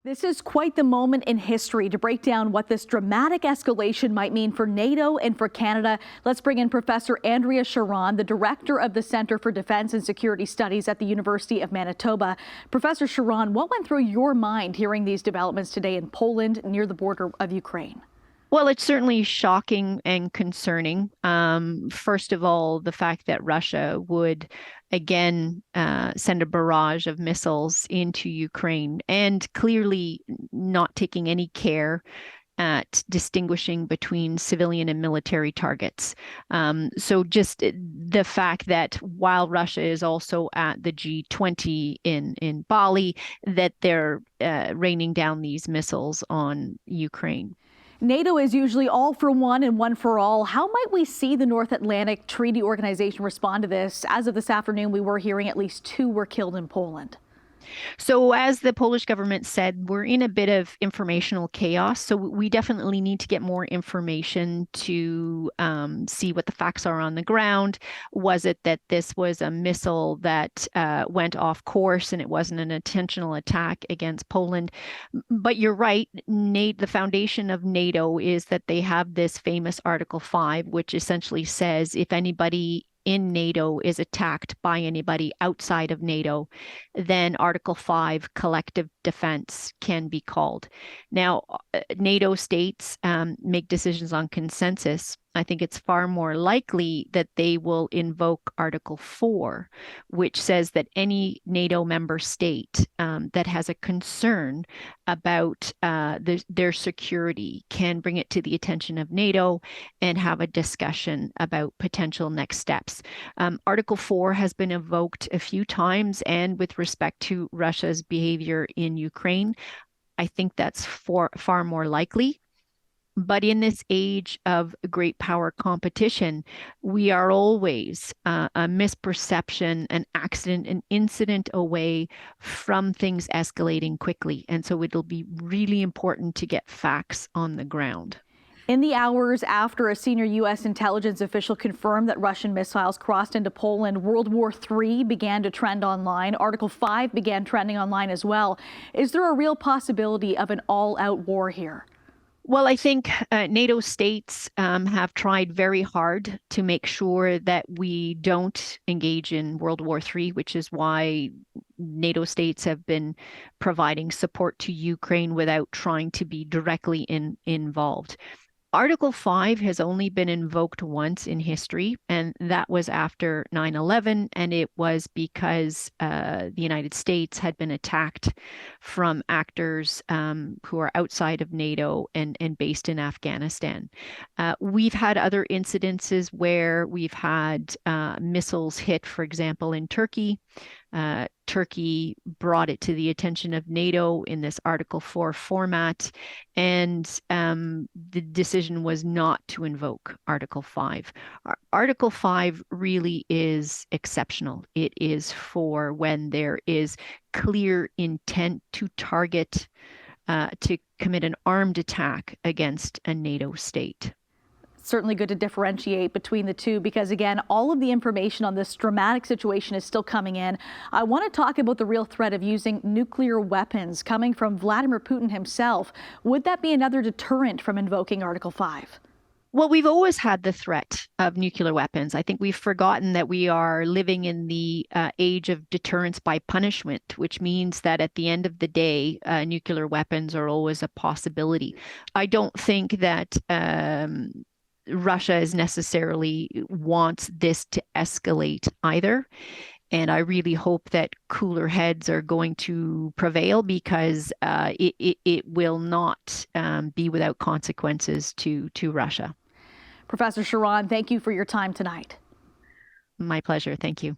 This is quite the moment in history. To break down what this dramatic escalation might mean for NATO and for Canada, let's bring in Professor Andrea Sharon, the director of the Centre for Defence and Security Studies at the University of Manitoba. Professor Sharon, what went through your mind hearing these developments today in Poland near the border of Ukraine? Well, it's certainly shocking and concerning. First of all, the fact that Russia would again send a barrage of missiles into Ukraine and clearly not taking any care at distinguishing between civilian and military targets. So just the fact that while Russia is also at the G20 in Bali, that they're raining down these missiles on Ukraine. NATO is usually all for one and one for all. How might we see the North Atlantic Treaty Organization respond to this? As of this afternoon, we were hearing at least 2 were killed in Poland. So, as the Polish government said, we're in a bit of informational chaos. So, we definitely need to get more information to see what the facts are on the ground. Was it that this was a missile that went off course and it wasn't an intentional attack against Poland? But you're right, the foundation of NATO is that they have this famous Article 5, which essentially says if anybody in NATO is attacked by anybody outside of NATO, then Article 5 collective defense can be called. Now, NATO states make decisions on consensus. I think it's far more likely that they will invoke Article 4, which says that any NATO member state that has a concern about their security can bring it to the attention of NATO and have a discussion about potential next steps. Article 4 has been invoked a few times, and with respect to Russia's behavior in Ukraine, I think that's far more likely. But in this age of great power competition, we are always a misperception, an accident, an incident away from things escalating quickly. And so it'll be really important to get facts on the ground. In the hours after a senior U.S. intelligence official confirmed that Russian missiles crossed into Poland, World War III began to trend online. Article 5 began trending online as well. Is there a real possibility of an all-out war here? Well, I think NATO states have tried very hard to make sure that we don't engage in World War III, which is why NATO states have been providing support to Ukraine without trying to be directly involved. Article 5 has only been invoked once in history, and that was after 9/11, and it was because the United States had been attacked from actors who are outside of NATO and based in Afghanistan. We've had other incidences where we've had missiles hit, for example, in Turkey. Turkey brought it to the attention of NATO in this Article 4 format, and the decision was not to invoke Article 5. Article 5 really is exceptional. It is for when there is clear intent to target, to commit an armed attack against a NATO state. Certainly good to differentiate between the two because, again, all of the information on this dramatic situation is still coming in. I want to talk about the real threat of using nuclear weapons coming from Vladimir Putin himself. Would that be another deterrent from invoking Article 5? Well, we've always had the threat of nuclear weapons. I think we've forgotten that we are living in the age of deterrence by punishment, which means that at the end of the day, nuclear weapons are always a possibility. I don't think that Russia is necessarily wants this to escalate either. And I really hope that cooler heads are going to prevail because it will not be without consequences to Russia. Professor Sharon, thank you for your time tonight. My pleasure. Thank you.